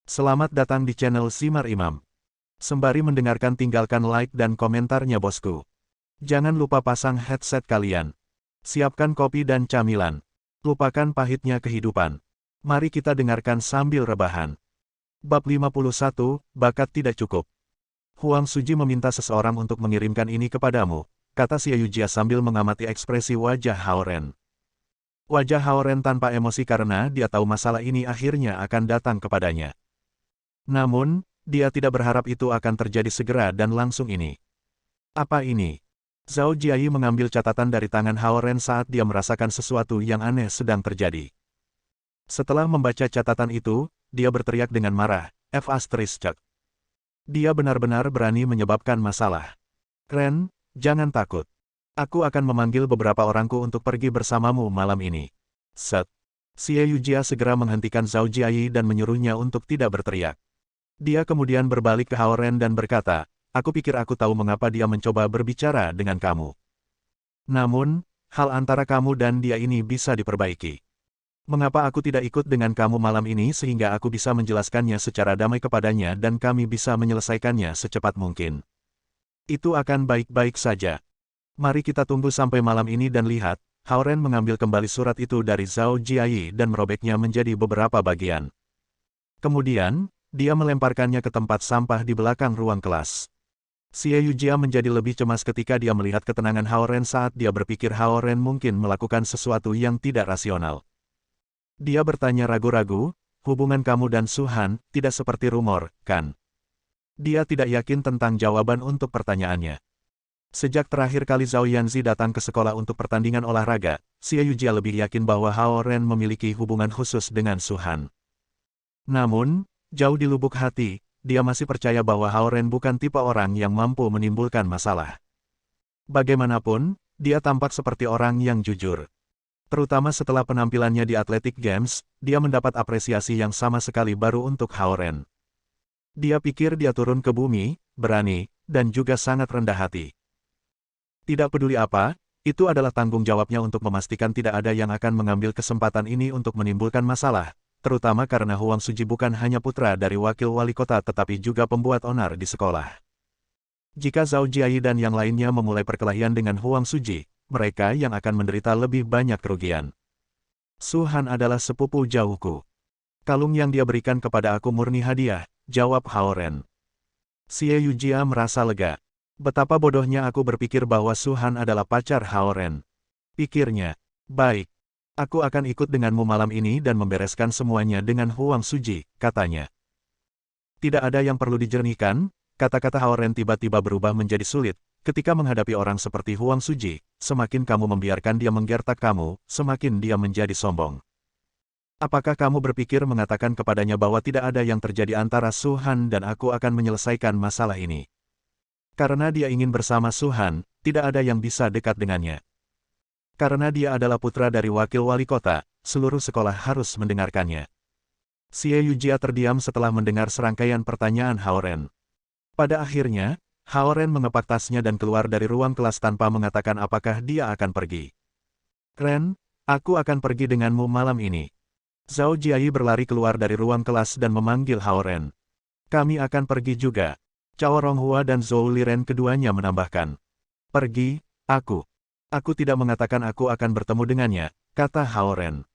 Selamat datang di channel Simar Imam. Sembari mendengarkan tinggalkan like dan komentarnya bosku. Jangan lupa pasang headset kalian. Siapkan kopi dan camilan. Lupakan pahitnya kehidupan. Mari kita dengarkan sambil rebahan. Bab 51, Bakat Tidak Cukup. Huang Suji meminta seseorang untuk mengirimkan ini kepadamu, kata Xie Yujia sambil mengamati ekspresi wajah Hao Ren. Wajah Hao Ren tanpa emosi karena dia tahu masalah ini akhirnya akan datang kepadanya. Namun, dia tidak berharap itu akan terjadi segera dan langsung ini. Apa ini? Zhao Jiayi mengambil catatan dari tangan Hao Ren saat dia merasakan sesuatu yang aneh sedang terjadi. Setelah membaca catatan itu, dia berteriak dengan marah, F***. Dia benar-benar berani menyebabkan masalah. Ren, jangan takut. Aku akan memanggil beberapa orangku untuk pergi bersamamu malam ini. Set. Xie Yujia segera menghentikan Zhao Jiayi dan menyuruhnya untuk tidak berteriak. Dia kemudian berbalik ke Hao Ren dan berkata, aku pikir aku tahu mengapa dia mencoba berbicara dengan kamu. Namun, hal antara kamu dan dia ini bisa diperbaiki. Mengapa aku tidak ikut dengan kamu malam ini sehingga aku bisa menjelaskannya secara damai kepadanya dan kami bisa menyelesaikannya secepat mungkin. Itu akan baik-baik saja. Mari kita tunggu sampai malam ini dan lihat. Hao Ren mengambil kembali surat itu dari Zhao Jiayi dan merobeknya menjadi beberapa bagian. Kemudian, dia melemparkannya ke tempat sampah di belakang ruang kelas. Xie Yujia menjadi lebih cemas ketika dia melihat ketenangan Hao Ren saat dia berpikir Hao Ren mungkin melakukan sesuatu yang tidak rasional. Dia bertanya ragu-ragu, hubungan kamu dan Su-han tidak seperti rumor, kan? Dia tidak yakin tentang jawaban untuk pertanyaannya. Sejak terakhir kali Zhao Yanzi datang ke sekolah untuk pertandingan olahraga, Xie Yujia lebih yakin bahwa Hao Ren memiliki hubungan khusus dengan Su-han. Namun, jauh di lubuk hati, dia masih percaya bahwa Hao Ren bukan tipe orang yang mampu menimbulkan masalah. Bagaimanapun, dia tampak seperti orang yang jujur. Terutama setelah penampilannya di Athletic Games, dia mendapat apresiasi yang sama sekali baru untuk Hao Ren. Dia pikir dia turun ke bumi, berani, dan juga sangat rendah hati. Tidak peduli apa, itu adalah tanggung jawabnya untuk memastikan tidak ada yang akan mengambil kesempatan ini untuk menimbulkan masalah. Terutama karena Huang Suji bukan hanya putra dari wakil wali kota tetapi juga pembuat onar di sekolah. Jika Zhao Jiayi dan yang lainnya memulai perkelahian dengan Huang Suji, mereka yang akan menderita lebih banyak kerugian. Su-han adalah sepupu jauhku. Kalung yang dia berikan kepada aku murni hadiah, jawab Hao Ren. Xie Yujia merasa lega. Betapa bodohnya aku berpikir bahwa Su-han adalah pacar Hao Ren. Pikirnya, baik. Aku akan ikut denganmu malam ini dan membereskan semuanya dengan Huang Suji, katanya. Tidak ada yang perlu dijernihkan, kata-kata Hao Ren tiba-tiba berubah menjadi sulit. Ketika menghadapi orang seperti Huang Suji, semakin kamu membiarkan dia menggertak kamu, semakin dia menjadi sombong. Apakah kamu berpikir mengatakan kepadanya bahwa tidak ada yang terjadi antara Su-han dan aku akan menyelesaikan masalah ini? Karena dia ingin bersama Su-han, tidak ada yang bisa dekat dengannya. Karena dia adalah putra dari wakil wali kota, seluruh sekolah harus mendengarkannya. Xie Yujia terdiam setelah mendengar serangkaian pertanyaan Hao Ren. Pada akhirnya, Hao Ren mengepak tasnya dan keluar dari ruang kelas tanpa mengatakan apakah dia akan pergi. Ren, aku akan pergi denganmu malam ini. Zhao Jiayi berlari keluar dari ruang kelas dan memanggil Hao Ren. Kami akan pergi juga. Cao Ronghua dan Zhou Liren keduanya menambahkan. Pergi, aku. Aku tidak mengatakan aku akan bertemu dengannya, kata Hao Ren.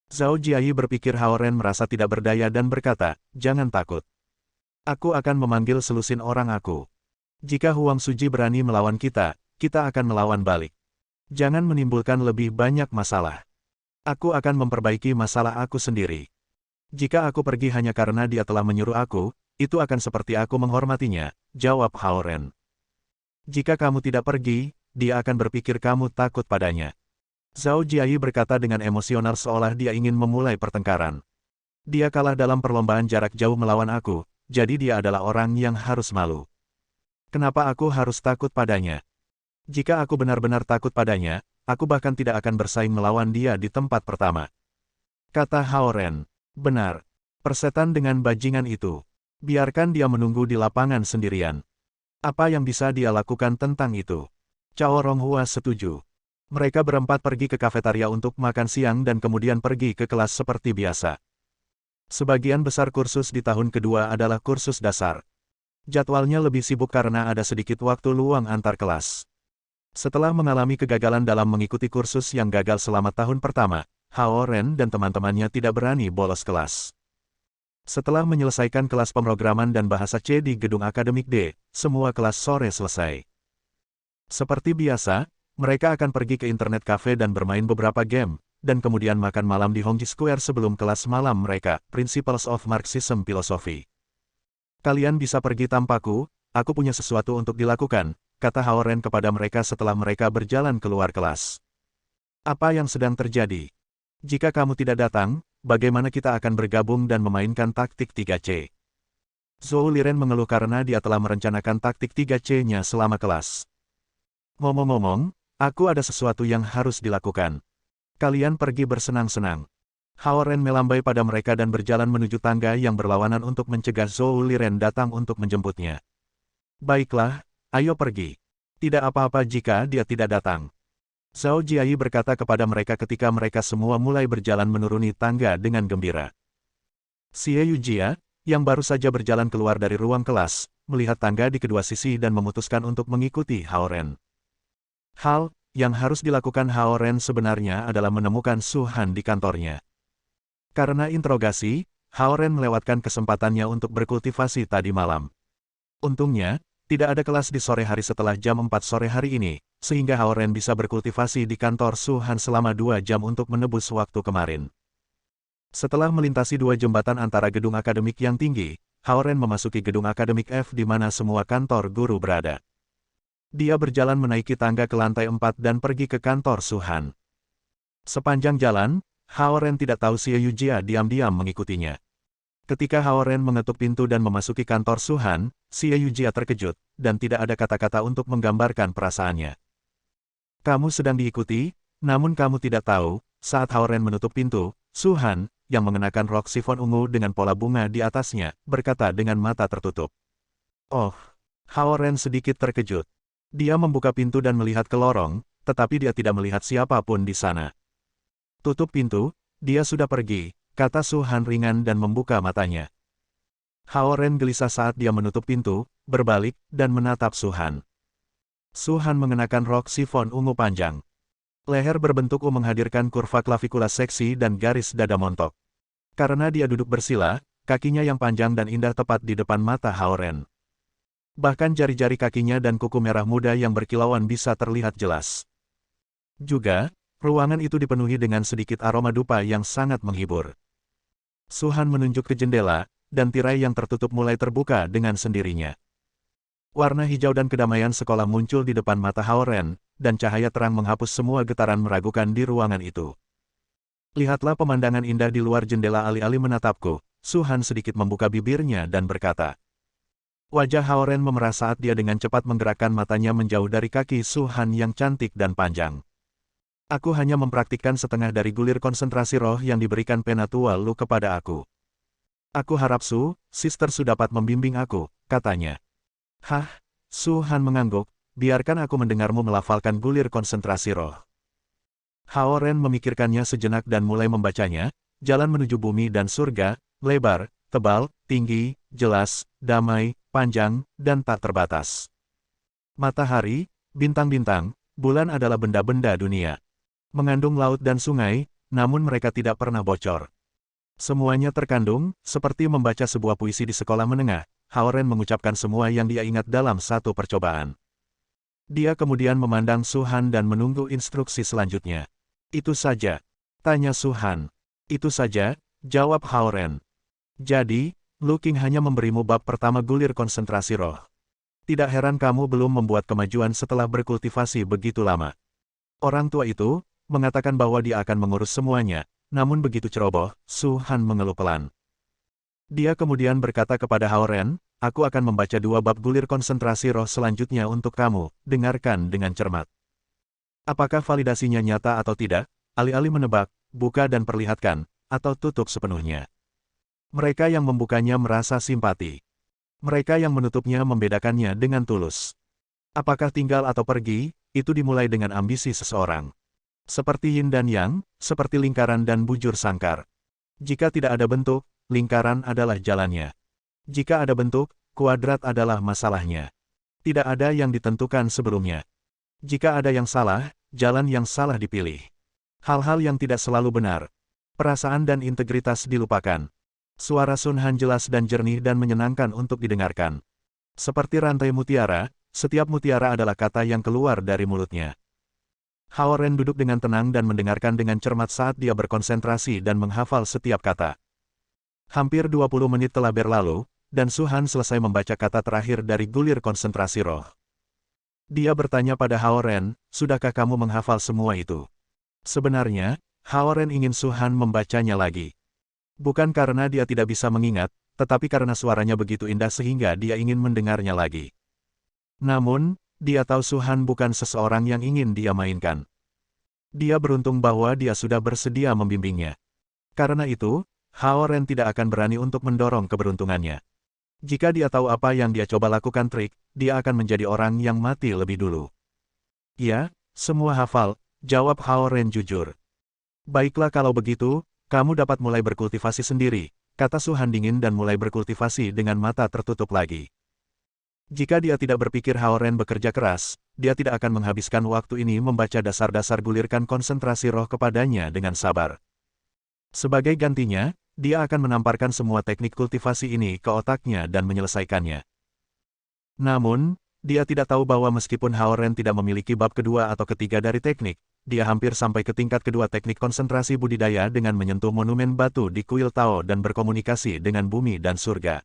Zhao Jiayi berpikir Hao Ren merasa tidak berdaya dan berkata, jangan takut. Aku akan memanggil selusin orang aku. Jika Huang Suji berani melawan kita, kita akan melawan balik. Jangan menimbulkan lebih banyak masalah. Aku akan memperbaiki masalah aku sendiri. Jika aku pergi hanya karena dia telah menyuruh aku, itu akan seperti aku menghormatinya, jawab Hao Ren. Jika kamu tidak pergi, dia akan berpikir kamu takut padanya. Zhao Jiayi berkata dengan emosional seolah dia ingin memulai pertengkaran. Dia kalah dalam perlombaan jarak jauh melawan aku, jadi dia adalah orang yang harus malu. Kenapa aku harus takut padanya? Jika aku benar-benar takut padanya, aku bahkan tidak akan bersaing melawan dia di tempat pertama. Kata Hao Ren. Benar. Persetan dengan bajingan itu. Biarkan dia menunggu di lapangan sendirian. Apa yang bisa dia lakukan tentang itu? Cao Ronghua setuju. Mereka berempat pergi ke kafetaria untuk makan siang dan kemudian pergi ke kelas seperti biasa. Sebagian besar kursus di tahun kedua adalah kursus dasar. Jadwalnya lebih sibuk karena ada sedikit waktu luang antar kelas. Setelah mengalami kegagalan dalam mengikuti kursus yang gagal selama tahun pertama, Hao Ren dan teman-temannya tidak berani bolos kelas. Setelah menyelesaikan kelas pemrograman dan bahasa C di gedung akademik D, semua kelas sore selesai. Seperti biasa, mereka akan pergi ke internet cafe dan bermain beberapa game, dan kemudian makan malam di Hongji Square sebelum kelas malam mereka, Principles of Marxism Philosophy. Kalian bisa pergi tanpaku, aku punya sesuatu untuk dilakukan, kata Hao Ren kepada mereka setelah mereka berjalan keluar kelas. Apa yang sedang terjadi? Jika kamu tidak datang, bagaimana kita akan bergabung dan memainkan taktik 3C? Zhou Liren mengeluh karena dia telah merencanakan taktik 3C-nya selama kelas. Ngomong-ngomong, aku ada sesuatu yang harus dilakukan. Kalian pergi bersenang-senang. Hao Ren melambai pada mereka dan berjalan menuju tangga yang berlawanan untuk mencegah Zhou Liren datang untuk menjemputnya. Baiklah, ayo pergi. Tidak apa-apa jika dia tidak datang. Zhao Jiayi berkata kepada mereka ketika mereka semua mulai berjalan menuruni tangga dengan gembira. Xie Yujia, yang baru saja berjalan keluar dari ruang kelas, melihat tangga di kedua sisi dan memutuskan untuk mengikuti Hao Ren. Hal yang harus dilakukan Hao Ren sebenarnya adalah menemukan Su Han di kantornya. Karena interogasi, Hao Ren melewatkan kesempatannya untuk berkultivasi tadi malam. Untungnya, tidak ada kelas di sore hari setelah jam 4 sore hari ini, sehingga Hao Ren bisa berkultivasi di kantor Su Han selama 2 jam untuk menebus waktu kemarin. Setelah melintasi 2 jembatan antara gedung akademik yang tinggi, Hao Ren memasuki gedung akademik F di mana semua kantor guru berada. Dia berjalan menaiki tangga ke lantai 4 dan pergi ke kantor Su Han. Sepanjang jalan, Hao Ren tidak tahu Xie Yujia diam-diam mengikutinya. Ketika Hao Ren mengetuk pintu dan memasuki kantor Su Han, Xie Yujia terkejut, dan tidak ada kata-kata untuk menggambarkan perasaannya. Kamu sedang diikuti, namun kamu tidak tahu, saat Hao Ren menutup pintu, Su Han, yang mengenakan rok sifon ungu dengan pola bunga di atasnya, berkata dengan mata tertutup. Oh, Hao Ren sedikit terkejut. Dia membuka pintu dan melihat ke lorong, tetapi dia tidak melihat siapapun di sana. Tutup pintu, dia sudah pergi, kata Su Han ringan dan membuka matanya. Hao Ren gelisah saat dia menutup pintu, berbalik, dan menatap Su Han. Su Han mengenakan rok sifon ungu panjang. Leher berbentuk U menghadirkan kurva klavikula seksi dan garis dada montok. Karena dia duduk bersila, kakinya yang panjang dan indah tepat di depan mata Hao Ren. Bahkan jari-jari kakinya dan kuku merah muda yang berkilauan bisa terlihat jelas. Juga, ruangan itu dipenuhi dengan sedikit aroma dupa yang sangat menghibur. Su Han menunjuk ke jendela, dan tirai yang tertutup mulai terbuka dengan sendirinya. Warna hijau dan kedamaian sekolah muncul di depan mata Hao Ren, dan cahaya terang menghapus semua getaran meragukan di ruangan itu. Lihatlah pemandangan indah di luar jendela alih-alih menatapku, Su Han sedikit membuka bibirnya dan berkata. Wajah Hao Ren memerah saat dia dengan cepat menggerakkan matanya menjauh dari kaki Su Han yang cantik dan panjang. Aku hanya mempraktikkan setengah dari gulir konsentrasi roh yang diberikan Penatua Lu kepada aku. Aku harap Sister Su dapat membimbing aku, katanya. Hah? Su Han mengangguk, biarkan aku mendengarmu melafalkan gulir konsentrasi roh. Hao Ren memikirkannya sejenak dan mulai membacanya, jalan menuju bumi dan surga, lebar, tebal, tinggi, jelas, damai, panjang, dan tak terbatas. Matahari, bintang-bintang, bulan adalah benda-benda dunia. Mengandung laut dan sungai, namun mereka tidak pernah bocor. Semuanya terkandung, seperti membaca sebuah puisi di sekolah menengah, Hao Ren mengucapkan semua yang dia ingat dalam satu percobaan. Dia kemudian memandang Su Han dan menunggu instruksi selanjutnya. Itu saja, tanya Su Han. Itu saja, jawab Hao Ren. Jadi, Lu Qing hanya memberimu bab pertama gulir konsentrasi roh. Tidak heran kamu belum membuat kemajuan setelah berkultivasi begitu lama. Orang tua itu mengatakan bahwa dia akan mengurus semuanya, namun begitu ceroboh, Su Han mengeluh pelan. Dia kemudian berkata kepada Hao Ren, aku akan membaca 2 bab gulir konsentrasi roh selanjutnya untuk kamu, dengarkan dengan cermat. Apakah validasinya nyata atau tidak, alih-alih menebak, buka dan perlihatkan, atau tutup sepenuhnya. Mereka yang membukanya merasa simpati. Mereka yang menutupnya membedakannya dengan tulus. Apakah tinggal atau pergi, itu dimulai dengan ambisi seseorang. Seperti yin dan yang, seperti lingkaran dan bujur sangkar. Jika tidak ada bentuk, lingkaran adalah jalannya. Jika ada bentuk, kuadrat adalah masalahnya. Tidak ada yang ditentukan sebelumnya. Jika ada yang salah, jalan yang salah dipilih. Hal-hal yang tidak selalu benar. Perasaan dan integritas dilupakan. Suara Sun Han jelas dan jernih dan menyenangkan untuk didengarkan. Seperti rantai mutiara, setiap mutiara adalah kata yang keluar dari mulutnya. Hao Ren duduk dengan tenang dan mendengarkan dengan cermat saat dia berkonsentrasi dan menghafal setiap kata. Hampir 20 menit telah berlalu, dan Su Han selesai membaca kata terakhir dari gulir konsentrasi roh. Dia bertanya pada Hao Ren, sudahkah kamu menghafal semua itu? Sebenarnya, Hao Ren ingin Su Han membacanya lagi. Bukan karena dia tidak bisa mengingat, tetapi karena suaranya begitu indah sehingga dia ingin mendengarnya lagi. Namun, dia tahu Su Han bukan seseorang yang ingin dia mainkan. Dia beruntung bahwa dia sudah bersedia membimbingnya. Karena itu, Hao Ren tidak akan berani untuk mendorong keberuntungannya. Jika dia tahu apa yang dia coba lakukan trik, dia akan menjadi orang yang mati lebih dulu. Ya, semua hafal, jawab Hao Ren jujur. Baiklah kalau begitu, kamu dapat mulai berkultivasi sendiri, kata Su Han dingin dan mulai berkultivasi dengan mata tertutup lagi. Jika dia tidak berpikir Hao Ren bekerja keras, dia tidak akan menghabiskan waktu ini membaca dasar-dasar gulirkan konsentrasi roh kepadanya dengan sabar. Sebagai gantinya, dia akan menamparkan semua teknik kultivasi ini ke otaknya dan menyelesaikannya. Namun, dia tidak tahu bahwa meskipun Hao Ren tidak memiliki bab kedua atau ketiga dari teknik, dia hampir sampai ke tingkat kedua teknik konsentrasi budidaya dengan menyentuh monumen batu di kuil Tao dan berkomunikasi dengan bumi dan surga.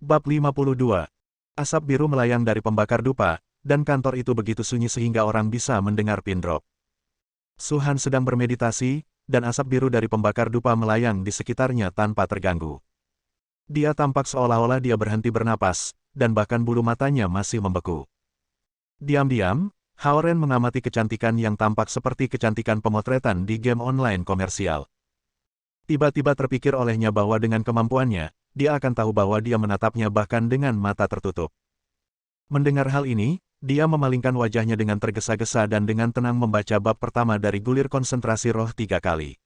Bab 52. Asap biru melayang dari pembakar dupa, dan kantor itu begitu sunyi sehingga orang bisa mendengar pin drop. Su Han sedang bermeditasi, dan asap biru dari pembakar dupa melayang di sekitarnya tanpa terganggu. Dia tampak seolah-olah dia berhenti bernapas, dan bahkan bulu matanya masih membeku. Diam-diam, Hao Ren mengamati kecantikan yang tampak seperti kecantikan pemotretan di game online komersial. Tiba-tiba terpikir olehnya bahwa dengan kemampuannya, dia akan tahu bahwa dia menatapnya bahkan dengan mata tertutup. Mendengar hal ini, dia memalingkan wajahnya dengan tergesa-gesa dan dengan tenang membaca bab pertama dari gulir konsentrasi roh 3 kali.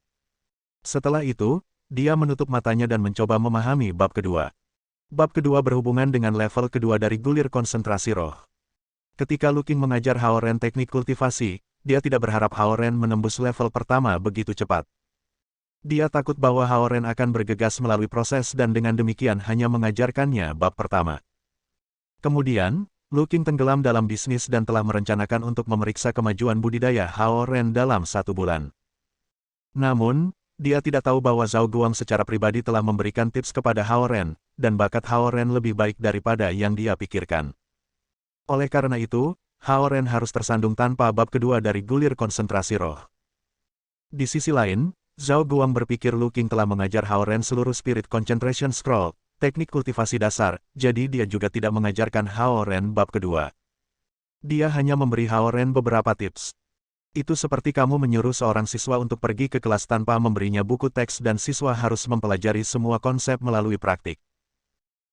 Setelah itu, dia menutup matanya dan mencoba memahami bab kedua. Bab kedua berhubungan dengan level kedua dari gulir konsentrasi roh. Ketika Lu Qing mengajar Hao Ren teknik kultivasi, dia tidak berharap Hao Ren menembus level pertama begitu cepat. Dia takut bahwa Hao Ren akan bergegas melalui proses dan dengan demikian hanya mengajarkannya bab pertama. Kemudian, Lu Qing tenggelam dalam bisnis dan telah merencanakan untuk memeriksa kemajuan budidaya Hao Ren dalam 1 bulan. Namun, dia tidak tahu bahwa Zhao Guang secara pribadi telah memberikan tips kepada Hao Ren, dan bakat Hao Ren lebih baik daripada yang dia pikirkan. Oleh karena itu, Hao Ren harus tersandung tanpa bab kedua dari gulir konsentrasi roh. Di sisi lain, Zhao Guang berpikir Lu Qing telah mengajar Hao Ren seluruh Spirit Concentration Scroll, teknik kultivasi dasar, jadi dia juga tidak mengajarkan Hao Ren bab kedua. Dia hanya memberi Hao Ren beberapa tips. Itu seperti kamu menyuruh seorang siswa untuk pergi ke kelas tanpa memberinya buku teks dan siswa harus mempelajari semua konsep melalui praktik.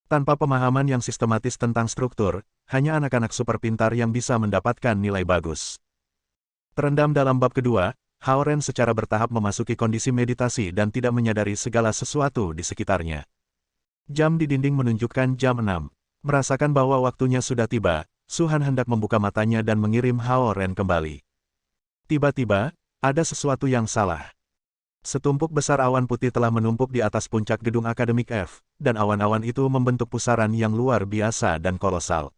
Tanpa pemahaman yang sistematis tentang struktur, hanya anak-anak super pintar yang bisa mendapatkan nilai bagus. Terendam dalam bab kedua, Hao Ren secara bertahap memasuki kondisi meditasi dan tidak menyadari segala sesuatu di sekitarnya. Jam di dinding menunjukkan jam 6. Merasakan bahwa waktunya sudah tiba, Su Han hendak membuka matanya dan mengirim Hao Ren kembali. Tiba-tiba, ada sesuatu yang salah. Setumpuk besar awan putih telah menumpuk di atas puncak gedung Akademik F, dan awan-awan itu membentuk pusaran yang luar biasa dan kolosal.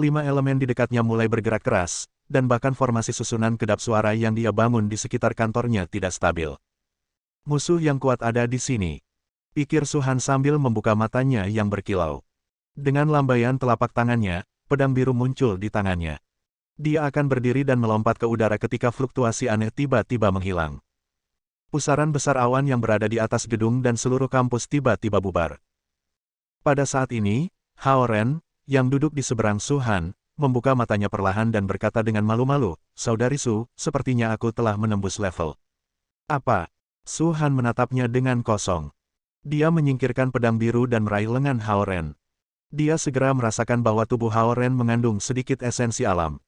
5 elemen di dekatnya mulai bergerak keras, dan bahkan formasi susunan kedap suara yang dia bangun di sekitar kantornya tidak stabil. Musuh yang kuat ada di sini, pikir Su Han sambil membuka matanya yang berkilau. Dengan lambaian telapak tangannya, pedang biru muncul di tangannya. Dia akan berdiri dan melompat ke udara ketika fluktuasi aneh tiba-tiba menghilang. Pusaran besar awan yang berada di atas gedung dan seluruh kampus tiba-tiba bubar. Pada saat ini, Hao Ren, yang duduk di seberang Su Han, membuka matanya perlahan dan berkata dengan malu-malu, "Saudari Su, sepertinya aku telah menembus level." "Apa?" Su Han menatapnya dengan kosong. Dia menyingkirkan pedang biru dan meraih lengan Hao Ren. Dia segera merasakan bahwa tubuh Hao Ren mengandung sedikit esensi alam.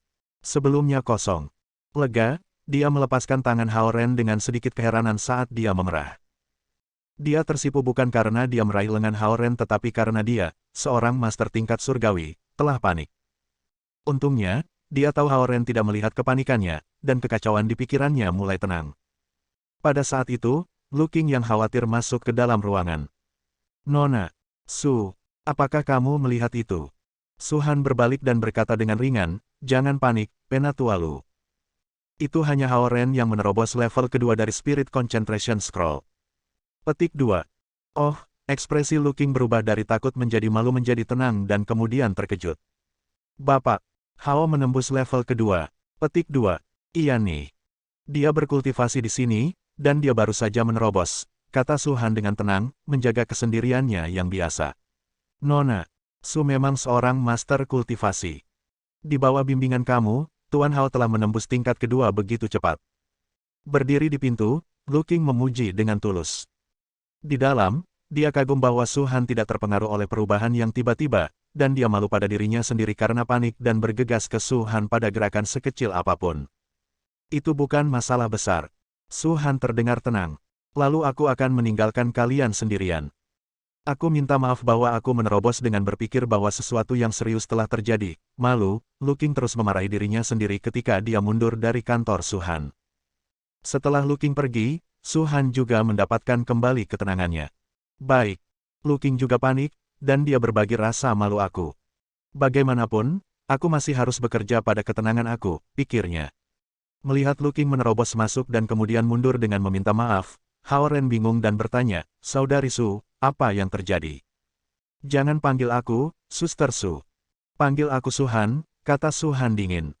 Sebelumnya kosong. Lega, dia melepaskan tangan Hao Ren dengan sedikit keheranan saat dia memerah. Dia tersipu bukan karena dia meraih lengan Hao Ren tetapi karena dia, seorang master tingkat surgawi, telah panik. Untungnya, dia tahu Hao Ren tidak melihat kepanikannya, dan kekacauan di pikirannya mulai tenang. Pada saat itu, Lu Qing yang khawatir masuk ke dalam ruangan. Nona, Su, apakah kamu melihat itu? Su Han berbalik dan berkata dengan ringan, jangan panik, Penatua Lu. Itu hanya Hao Ren yang menerobos level kedua dari Spirit Concentration Scroll. Petik 2. Oh, ekspresi Lu Qing berubah dari takut menjadi malu menjadi tenang dan kemudian terkejut. Bapak, Hao menembus level kedua. Petik 2. Iya nih. Dia berkultivasi di sini, dan dia baru saja menerobos, kata Su Han dengan tenang, menjaga kesendiriannya yang biasa. Nona, Su memang seorang master kultivasi. Di bawah bimbingan kamu, Tuan Hao telah menembus tingkat kedua begitu cepat. Berdiri di pintu, Lu Qing memuji dengan tulus. Di dalam, dia kagum bahwa Su Han tidak terpengaruh oleh perubahan yang tiba-tiba, dan dia malu pada dirinya sendiri karena panik dan bergegas ke Su Han pada gerakan sekecil apapun. Itu bukan masalah besar. Su Han terdengar tenang. Lalu aku akan meninggalkan kalian sendirian. Aku minta maaf bahwa aku menerobos dengan berpikir bahwa sesuatu yang serius telah terjadi. Malu, Lu Qing terus memarahi dirinya sendiri ketika dia mundur dari kantor Su Han. Setelah Lu Qing pergi, Su Han juga mendapatkan kembali ketenangannya. Baik. Lu Qing juga panik, dan dia berbagi rasa malu aku. Bagaimanapun, aku masih harus bekerja pada ketenangan aku, pikirnya. Melihat Lu Qing menerobos masuk dan kemudian mundur dengan meminta maaf, Hao Ren bingung dan bertanya, Saudari Su, apa yang terjadi? Jangan panggil aku, Suster Su. Panggil aku Su Han, kata Su Han dingin.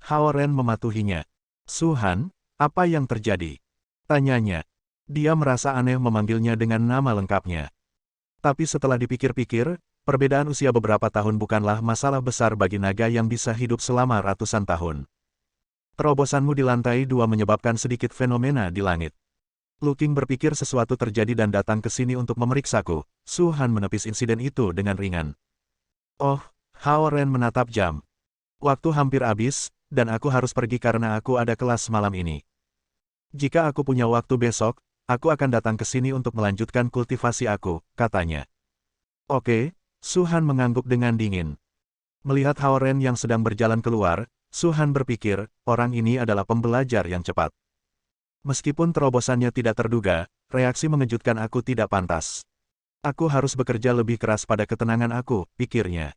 Hao Ren mematuhinya. Su Han, apa yang terjadi? Tanyanya. Dia merasa aneh memanggilnya dengan nama lengkapnya. Tapi setelah dipikir-pikir, perbedaan usia beberapa tahun bukanlah masalah besar bagi naga yang bisa hidup selama ratusan tahun. Terobosanmu di lantai 2 menyebabkan sedikit fenomena di langit. Lu Qing berpikir sesuatu terjadi dan datang ke sini untuk memeriksaku. Su Han menepis insiden itu dengan ringan. Oh, Hao Ren menatap jam. Waktu hampir habis, dan aku harus pergi karena aku ada kelas malam ini. Jika aku punya waktu besok, aku akan datang ke sini untuk melanjutkan kultivasi aku, katanya. Oke, Su Han mengangguk dengan dingin. Melihat Hao Ren yang sedang berjalan keluar, Su Han berpikir, orang ini adalah pembelajar yang cepat. Meskipun terobosannya tidak terduga, reaksi mengejutkan aku tidak pantas. Aku harus bekerja lebih keras pada ketenangan aku, pikirnya.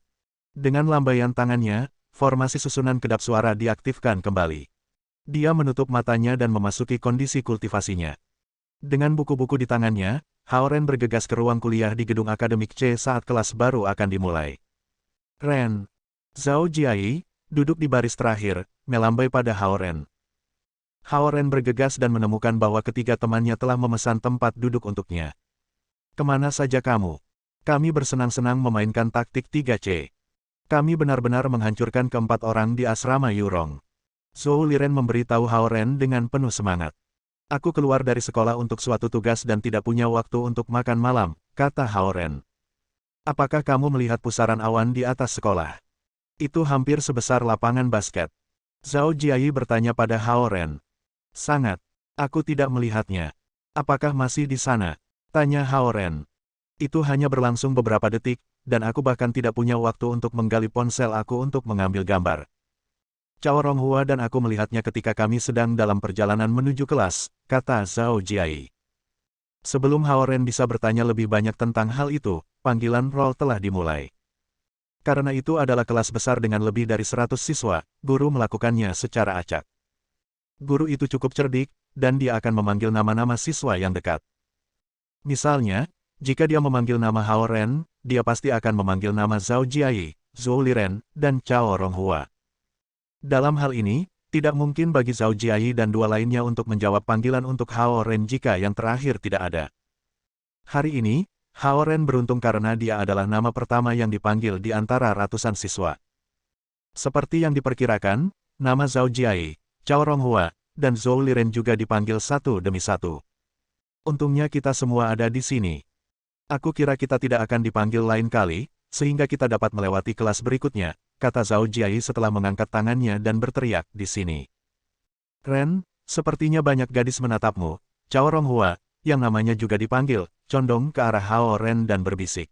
Dengan lambaian tangannya, formasi susunan kedap suara diaktifkan kembali. Dia menutup matanya dan memasuki kondisi kultivasinya. Dengan buku-buku di tangannya, Hao Ren bergegas ke ruang kuliah di gedung akademik C saat kelas baru akan dimulai. Ren. Zhao Jiai, duduk di baris terakhir, melambai pada Hao Ren. Hao Ren bergegas dan menemukan bahwa ketiga temannya telah memesan tempat duduk untuknya. Kemana saja kamu? Kami bersenang-senang memainkan taktik 3C. Kami benar-benar menghancurkan keempat orang di asrama Yurong. Zhou Liren memberitahu Hao Ren dengan penuh semangat. Aku keluar dari sekolah untuk suatu tugas dan tidak punya waktu untuk makan malam, kata Hao Ren. Apakah kamu melihat pusaran awan di atas sekolah? Itu hampir sebesar lapangan basket. Zhao Jiai bertanya pada Hao Ren. Sangat. Aku tidak melihatnya. Apakah masih di sana? Tanya Hao Ren. Itu hanya berlangsung beberapa detik, dan aku bahkan tidak punya waktu untuk menggali ponsel aku untuk mengambil gambar. Cao Ronghua dan aku melihatnya ketika kami sedang dalam perjalanan menuju kelas, kata Zhao Jiai. Sebelum Hao Ren bisa bertanya lebih banyak tentang hal itu, panggilan roll telah dimulai. Karena itu adalah kelas besar dengan lebih dari 100 siswa, guru melakukannya secara acak. Guru itu cukup cerdik, dan dia akan memanggil nama-nama siswa yang dekat. Misalnya, jika dia memanggil nama Hao Ren, dia pasti akan memanggil nama Zhao Jiai, Zhou Liren, dan Cao Ronghua. Dalam hal ini, tidak mungkin bagi Zhao Jiai dan dua lainnya untuk menjawab panggilan untuk Hao Ren jika yang terakhir tidak ada. Hari ini, Hao Ren beruntung karena dia adalah nama pertama yang dipanggil di antara ratusan siswa. Seperti yang diperkirakan, nama Zhao Jiai, Cao Ronghua, dan Zhou Liren juga dipanggil satu demi satu. Untungnya kita semua ada di sini. Aku kira kita tidak akan dipanggil lain kali, sehingga kita dapat melewati kelas berikutnya, kata Zhao Jiai setelah mengangkat tangannya dan berteriak di sini. Ren, sepertinya banyak gadis menatapmu. Cao Ronghua, yang namanya juga dipanggil, condong ke arah Hao Ren dan berbisik.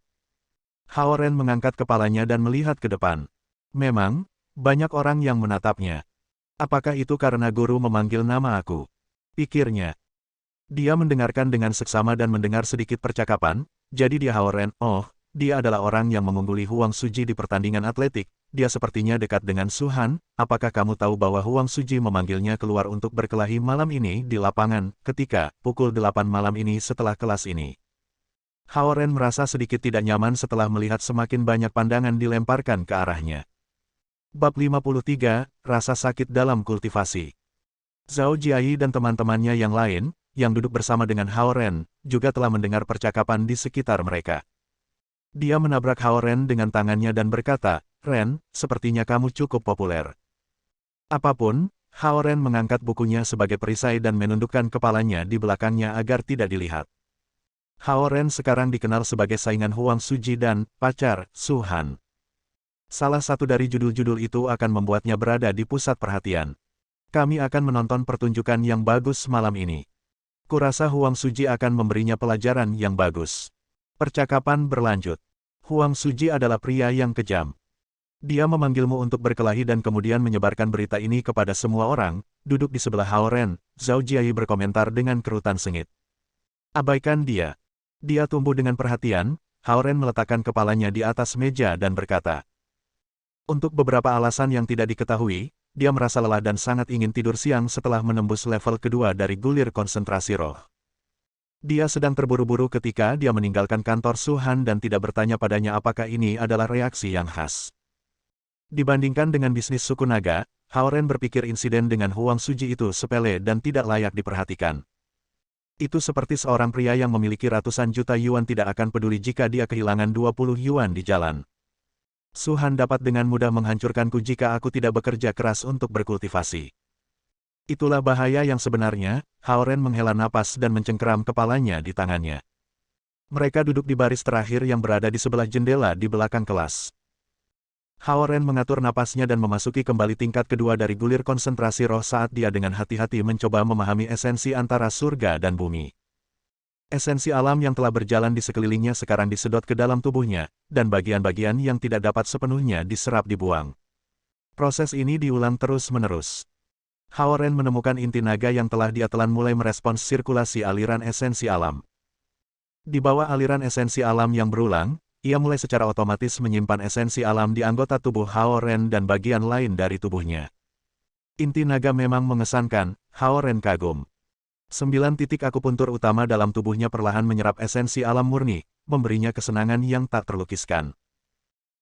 Hao Ren mengangkat kepalanya dan melihat ke depan. Memang, banyak orang yang menatapnya. Apakah itu karena guru memanggil nama aku? Pikirnya. Dia mendengarkan dengan seksama dan mendengar sedikit percakapan, jadi dia Hao Ren, oh, dia adalah orang yang mengungguli Huang Suji di pertandingan atletik, dia sepertinya dekat dengan Su Han, apakah kamu tahu bahwa Huang Suji memanggilnya keluar untuk berkelahi malam ini di lapangan, ketika, pukul 8 malam ini setelah kelas ini. Hao Ren merasa sedikit tidak nyaman setelah melihat semakin banyak pandangan dilemparkan ke arahnya. Bab 53, Rasa Sakit dalam Kultivasi. Zhao Jiayi dan teman-temannya yang lain, yang duduk bersama dengan Hao Ren, juga telah mendengar percakapan di sekitar mereka. Dia menabrak Hao Ren dengan tangannya dan berkata, Ren, sepertinya kamu cukup populer. Apapun, Hao Ren mengangkat bukunya sebagai perisai dan menundukkan kepalanya di belakangnya agar tidak dilihat. Hao Ren sekarang dikenal sebagai saingan Huang Suji dan pacar Su Han. Salah satu dari judul-judul itu akan membuatnya berada di pusat perhatian. Kami akan menonton pertunjukan yang bagus malam ini. Kurasa Huang Suji akan memberinya pelajaran yang bagus. Percakapan berlanjut. Huang Suji adalah pria yang kejam. Dia memanggilmu untuk berkelahi dan kemudian menyebarkan berita ini kepada semua orang. Duduk di sebelah Hao Ren, Zhao Jiayi berkomentar dengan kerutan sengit. Abaikan dia. Dia tumbuh dengan perhatian. Hao Ren meletakkan kepalanya di atas meja dan berkata. Untuk beberapa alasan yang tidak diketahui, dia merasa lelah dan sangat ingin tidur siang setelah menembus level kedua dari gulir konsentrasi roh. Dia sedang terburu-buru ketika dia meninggalkan kantor Su Han dan tidak bertanya padanya apakah ini adalah reaksi yang khas. Dibandingkan dengan bisnis suku naga, Hao Ren berpikir insiden dengan Huang Suji itu sepele dan tidak layak diperhatikan. Itu seperti seorang pria yang memiliki ratusan juta yuan tidak akan peduli jika dia kehilangan 20 yuan di jalan. Su Han dapat dengan mudah menghancurkanku jika aku tidak bekerja keras untuk berkultivasi. Itulah bahaya yang sebenarnya. Hao Ren menghela napas dan mencengkeram kepalanya di tangannya. Mereka duduk di baris terakhir yang berada di sebelah jendela di belakang kelas. Hao Ren mengatur napasnya dan memasuki kembali tingkat kedua dari gulir konsentrasi roh saat dia dengan hati-hati mencoba memahami esensi antara surga dan bumi. Esensi alam yang telah berjalan di sekelilingnya sekarang disedot ke dalam tubuhnya, dan bagian-bagian yang tidak dapat sepenuhnya diserap dibuang. Proses ini diulang terus-menerus. Hao Ren menemukan inti naga yang telah dia telan mulai merespons sirkulasi aliran esensi alam. Di bawah aliran esensi alam yang berulang, ia mulai secara otomatis menyimpan esensi alam di anggota tubuh Hao Ren dan bagian lain dari tubuhnya. Inti naga memang mengesankan, Hao Ren kagum. 9 titik akupuntur utama dalam tubuhnya perlahan menyerap esensi alam murni, memberinya kesenangan yang tak terlukiskan.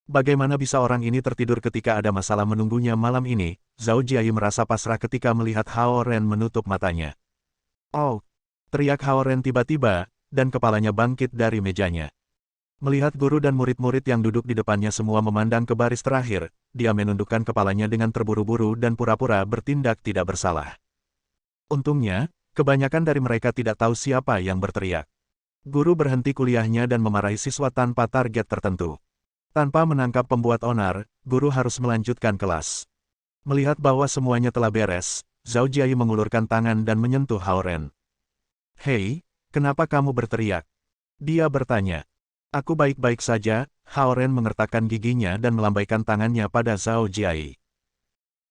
Bagaimana bisa orang ini tertidur ketika ada masalah menunggunya malam ini? Zhao Jiayi merasa pasrah ketika melihat Hao Ren menutup matanya. Oh! Teriak Hao Ren tiba-tiba, dan kepalanya bangkit dari mejanya. Melihat guru dan murid-murid yang duduk di depannya semua memandang ke baris terakhir, dia menundukkan kepalanya dengan terburu-buru dan pura-pura bertindak tidak bersalah. Untungnya, kebanyakan dari mereka tidak tahu siapa yang berteriak. Guru berhenti kuliahnya dan memarahi siswa tanpa target tertentu. Tanpa menangkap pembuat onar, guru harus melanjutkan kelas. Melihat bahwa semuanya telah beres, Zhao Jiayi mengulurkan tangan dan menyentuh Hao Ren. Hei, kenapa kamu berteriak? Dia bertanya. Aku baik-baik saja, Hao Ren mengertakkan giginya dan melambaikan tangannya pada Zhao Jiayi.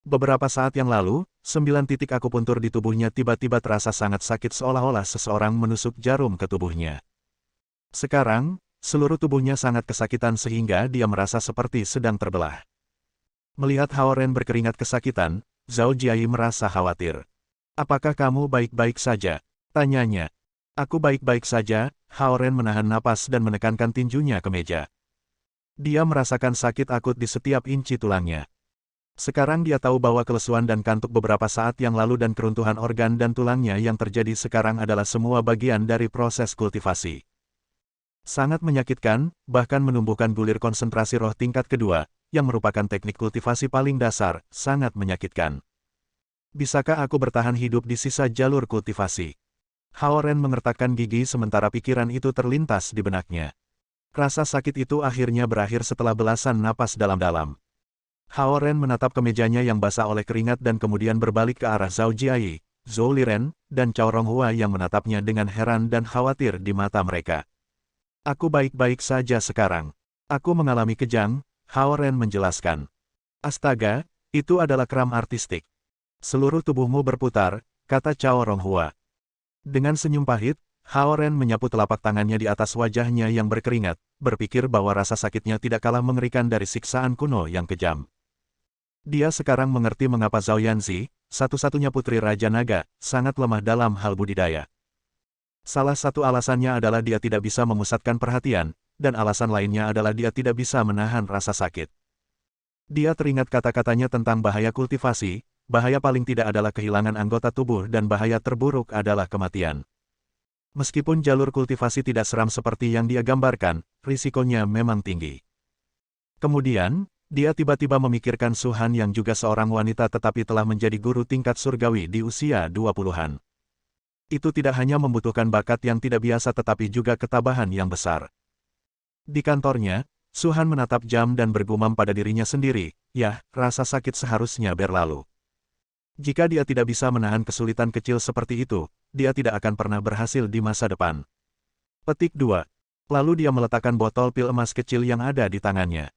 Beberapa saat yang lalu, 9 titik akupuntur di tubuhnya tiba-tiba terasa sangat sakit seolah-olah seseorang menusuk jarum ke tubuhnya. Sekarang, seluruh tubuhnya sangat kesakitan sehingga dia merasa seperti sedang terbelah. Melihat Hao Ren berkeringat kesakitan, Zhao Jiayi merasa khawatir. Apakah kamu baik-baik saja? Tanyanya. Aku baik-baik saja, Hao Ren menahan napas dan menekankan tinjunya ke meja. Dia merasakan sakit akut di setiap inci tulangnya. Sekarang dia tahu bahwa kelesuan dan kantuk beberapa saat yang lalu dan keruntuhan organ dan tulangnya yang terjadi sekarang adalah semua bagian dari proses kultivasi. Sangat menyakitkan, bahkan menumbuhkan gulir konsentrasi roh tingkat kedua, yang merupakan teknik kultivasi paling dasar, sangat menyakitkan. Bisakah aku bertahan hidup di sisa jalur kultivasi? Hao Ren mengertakkan gigi sementara pikiran itu terlintas di benaknya. Rasa sakit itu akhirnya berakhir setelah belasan napas dalam-dalam. Hao Ren menatap ke mejanya yang basah oleh keringat dan kemudian berbalik ke arah Zhao Jiayi, Zhou Liren, dan Cao Ronghua yang menatapnya dengan heran dan khawatir di mata mereka. Aku baik-baik saja sekarang. Aku mengalami kejang, Hao Ren menjelaskan. Astaga, itu adalah kram artistik. Seluruh tubuhmu berputar, kata Cao Ronghua. Dengan senyum pahit, Hao Ren menyapu telapak tangannya di atas wajahnya yang berkeringat, berpikir bahwa rasa sakitnya tidak kalah mengerikan dari siksaan kuno yang kejam. Dia sekarang mengerti mengapa Zhao Yanzi, satu-satunya putri Raja Naga, sangat lemah dalam hal budidaya. Salah satu alasannya adalah dia tidak bisa memusatkan perhatian, dan alasan lainnya adalah dia tidak bisa menahan rasa sakit. Dia teringat kata-katanya tentang bahaya kultivasi, bahaya paling tidak adalah kehilangan anggota tubuh dan bahaya terburuk adalah kematian. Meskipun jalur kultivasi tidak seram seperti yang dia gambarkan, risikonya memang tinggi. Kemudian, dia tiba-tiba memikirkan Su Han yang juga seorang wanita tetapi telah menjadi guru tingkat surgawi di usia 20-an. Itu tidak hanya membutuhkan bakat yang tidak biasa tetapi juga ketabahan yang besar. Di kantornya, Su Han menatap jam dan bergumam pada dirinya sendiri, "Yah, rasa sakit seharusnya berlalu." Jika dia tidak bisa menahan kesulitan kecil seperti itu, dia tidak akan pernah berhasil di masa depan. Petik 2. Lalu dia meletakkan botol pil emas kecil yang ada di tangannya.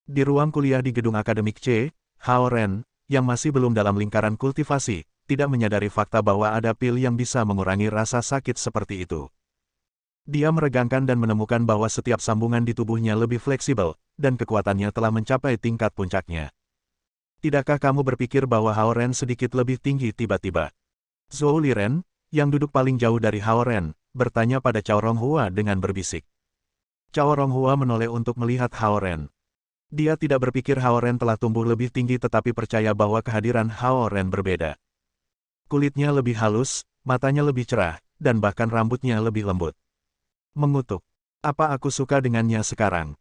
Di ruang kuliah di gedung akademik C, Hao Ren, yang masih belum dalam lingkaran kultivasi, tidak menyadari fakta bahwa ada pil yang bisa mengurangi rasa sakit seperti itu. Dia meregangkan dan menemukan bahwa setiap sambungan di tubuhnya lebih fleksibel, dan kekuatannya telah mencapai tingkat puncaknya. Tidakkah kamu berpikir bahwa Hao Ren sedikit lebih tinggi tiba-tiba? Zhou Liren, yang duduk paling jauh dari Hao Ren, bertanya pada Cao Ronghua dengan berbisik. Cao Ronghua menoleh untuk melihat Hao Ren. Dia tidak berpikir Hao Ren telah tumbuh lebih tinggi tetapi percaya bahwa kehadiran Hao Ren berbeda. Kulitnya lebih halus, matanya lebih cerah, dan bahkan rambutnya lebih lembut. Mengutuk. Apa aku suka dengannya sekarang?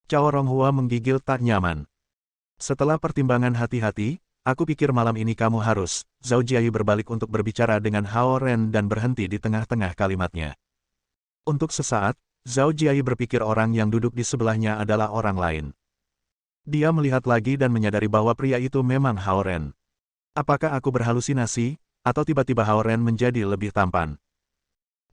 Cao Ronghua menggigil tak nyaman. Setelah pertimbangan hati-hati, aku pikir malam ini kamu harus. Zhao Jiayi berbalik untuk berbicara dengan Hao Ren dan berhenti di tengah-tengah kalimatnya. Untuk sesaat, Zhao Jiayi berpikir orang yang duduk di sebelahnya adalah orang lain. Dia melihat lagi dan menyadari bahwa pria itu memang Hao Ren. Apakah aku berhalusinasi, atau tiba-tiba Hao Ren menjadi lebih tampan?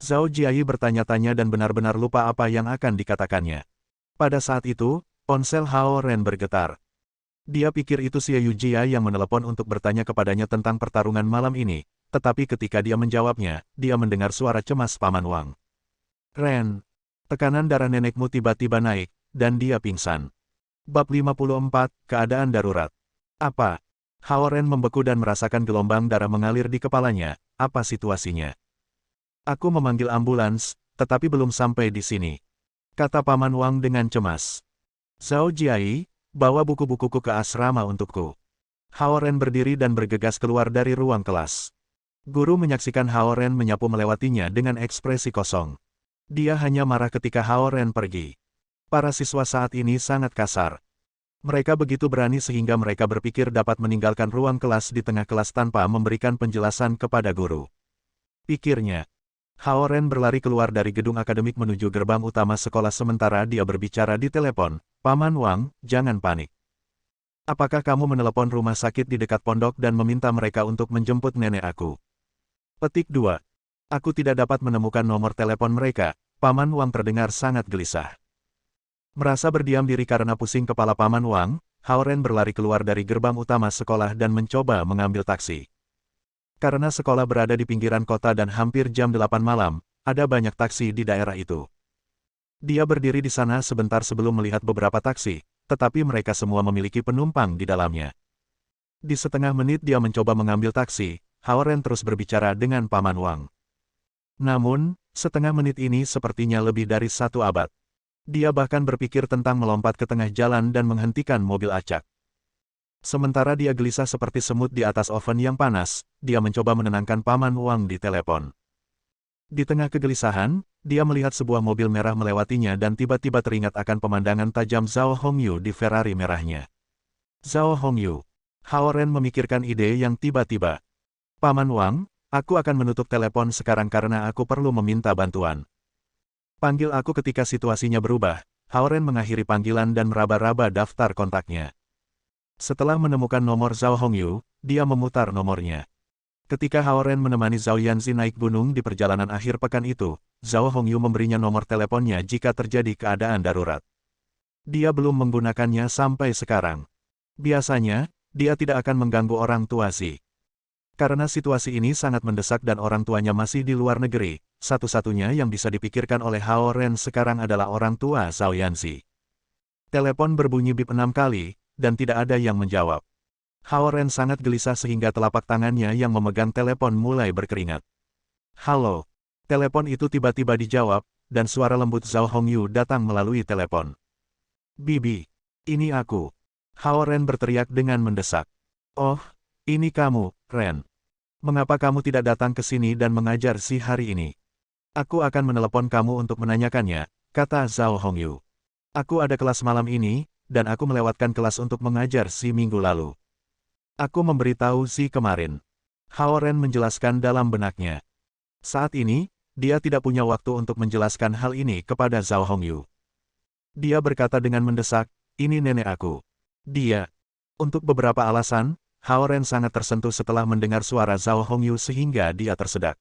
Zhao Jiayi bertanya-tanya dan benar-benar lupa apa yang akan dikatakannya. Pada saat itu, ponsel Hao Ren bergetar. Dia pikir itu Xie Yujia yang menelepon untuk bertanya kepadanya tentang pertarungan malam ini, tetapi ketika dia menjawabnya, dia mendengar suara cemas Paman Wang. "Ren, tekanan darah nenekmu tiba-tiba naik, dan dia pingsan." Bab 54, Keadaan Darurat. Apa? Hao Ren membeku dan merasakan gelombang darah mengalir di kepalanya. Apa situasinya? Aku memanggil ambulans, tetapi belum sampai di sini, kata Paman Wang dengan cemas. Zhao Jiayi, bawa buku-bukuku ke asrama untukku. Hao Ren berdiri dan bergegas keluar dari ruang kelas. Guru menyaksikan Hao Ren menyapu melewatinya dengan ekspresi kosong. Dia hanya marah ketika Hao Ren pergi. Para siswa saat ini sangat kasar. Mereka begitu berani sehingga mereka berpikir dapat meninggalkan ruang kelas di tengah kelas tanpa memberikan penjelasan kepada guru. Pikirnya. Hao Ren berlari keluar dari gedung akademik menuju gerbang utama sekolah sementara dia berbicara di telepon. "Paman Wang, jangan panik. Apakah kamu menelepon rumah sakit di dekat pondok dan meminta mereka untuk menjemput nenek aku?" Petik 2. Aku tidak dapat menemukan nomor telepon mereka. Paman Wang terdengar sangat gelisah. Merasa berdiam diri karena pusing kepala Paman Wang, Hao Ren berlari keluar dari gerbang utama sekolah dan mencoba mengambil taksi. Karena sekolah berada di pinggiran kota dan hampir jam 8 malam, ada banyak taksi di daerah itu. Dia berdiri di sana sebentar sebelum melihat beberapa taksi, tetapi mereka semua memiliki penumpang di dalamnya. Di setengah menit dia mencoba mengambil taksi, Hao Ren terus berbicara dengan Paman Wang. Namun, setengah menit ini sepertinya lebih dari 1 abad. Dia bahkan berpikir tentang melompat ke tengah jalan dan menghentikan mobil acak. Sementara dia gelisah seperti semut di atas oven yang panas, dia mencoba menenangkan Paman Wang di telepon. Di tengah kegelisahan, dia melihat sebuah mobil merah melewatinya dan tiba-tiba teringat akan pemandangan tajam Zhao Hongyu di Ferrari merahnya. Zhao Hongyu. Hao Ren memikirkan ide yang tiba-tiba. "Paman Wang, aku akan menutup telepon sekarang karena aku perlu meminta bantuan. Panggil aku ketika situasinya berubah." Hao Ren mengakhiri panggilan dan meraba-raba daftar kontaknya. Setelah menemukan nomor Zhao Hongyu, dia memutar nomornya. Ketika Hao Ren menemani Zhao Yanzi naik gunung di perjalanan akhir pekan itu, Zhao Hongyu memberinya nomor teleponnya jika terjadi keadaan darurat. Dia belum menggunakannya sampai sekarang. Biasanya, dia tidak akan mengganggu orang tua Zi. Karena situasi ini sangat mendesak dan orang tuanya masih di luar negeri, satu-satunya yang bisa dipikirkan oleh Hao Ren sekarang adalah orang tua Zhao Yanzi. Telepon berbunyi bip 6 kali, dan tidak ada yang menjawab. Hao Ren sangat gelisah sehingga telapak tangannya yang memegang telepon mulai berkeringat. Halo. Telepon itu tiba-tiba dijawab, dan suara lembut Zhao Hongyu datang melalui telepon. Bibi. Ini aku. Hao Ren berteriak dengan mendesak. Oh, ini kamu, Ren. Mengapa kamu tidak datang ke sini dan mengajar si hari ini? Aku akan menelepon kamu untuk menanyakannya, kata Zhao Hongyu. Aku ada kelas malam ini, dan aku melewatkan kelas untuk mengajar si minggu lalu. Aku memberitahu Zi kemarin. Hao Ren menjelaskan dalam benaknya. Saat ini, dia tidak punya waktu untuk menjelaskan hal ini kepada Zhao Hongyu. Dia berkata dengan mendesak, ini nenek aku. Dia. Untuk beberapa alasan, Hao Ren sangat tersentuh setelah mendengar suara Zhao Hongyu sehingga dia tersedak.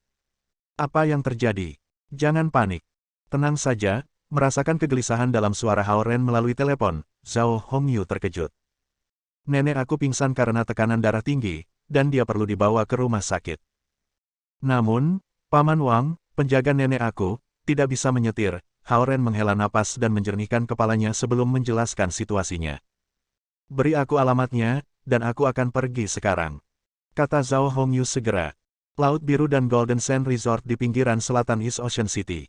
Apa yang terjadi? Jangan panik. Tenang saja, merasakan kegelisahan dalam suara Hao Ren melalui telepon, Zhao Hongyu terkejut. Nenek aku pingsan karena tekanan darah tinggi, dan dia perlu dibawa ke rumah sakit. Namun, Paman Wang, penjaga nenek aku, tidak bisa menyetir. Hao Ren menghela napas dan menjernihkan kepalanya sebelum menjelaskan situasinya. Beri aku alamatnya, dan aku akan pergi sekarang. Kata Zhao Hongyu segera. Laut Biru dan Golden Sand Resort di pinggiran selatan East Ocean City.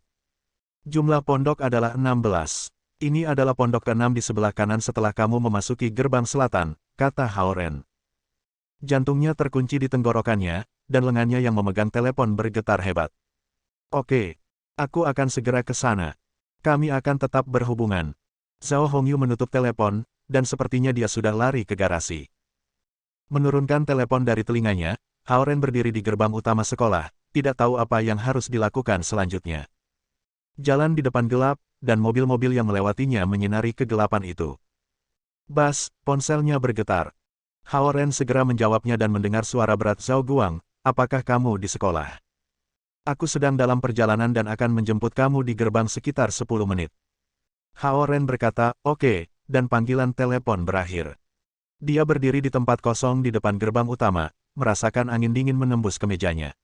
Jumlah pondok adalah 16. Ini adalah pondok ke-6 di sebelah kanan setelah kamu memasuki gerbang selatan, kata Hao Ren. Jantungnya terkunci di tenggorokannya, dan lengannya yang memegang telepon bergetar hebat. Oke, aku akan segera ke sana. Kami akan tetap berhubungan. Zhao Hongyu menutup telepon, dan sepertinya dia sudah lari ke garasi. Menurunkan telepon dari telinganya, Hao Ren berdiri di gerbang utama sekolah, tidak tahu apa yang harus dilakukan selanjutnya. Jalan di depan gelap, dan mobil-mobil yang melewatinya menyinari kegelapan itu. Bas, ponselnya bergetar. Hao Ren segera menjawabnya dan mendengar suara berat Zhao Guang, apakah kamu di sekolah? Aku sedang dalam perjalanan dan akan menjemput kamu di gerbang sekitar 10 menit. Hao Ren berkata, oke, dan panggilan telepon berakhir. Dia berdiri di tempat kosong di depan gerbang utama, merasakan angin dingin menembus kemejanya.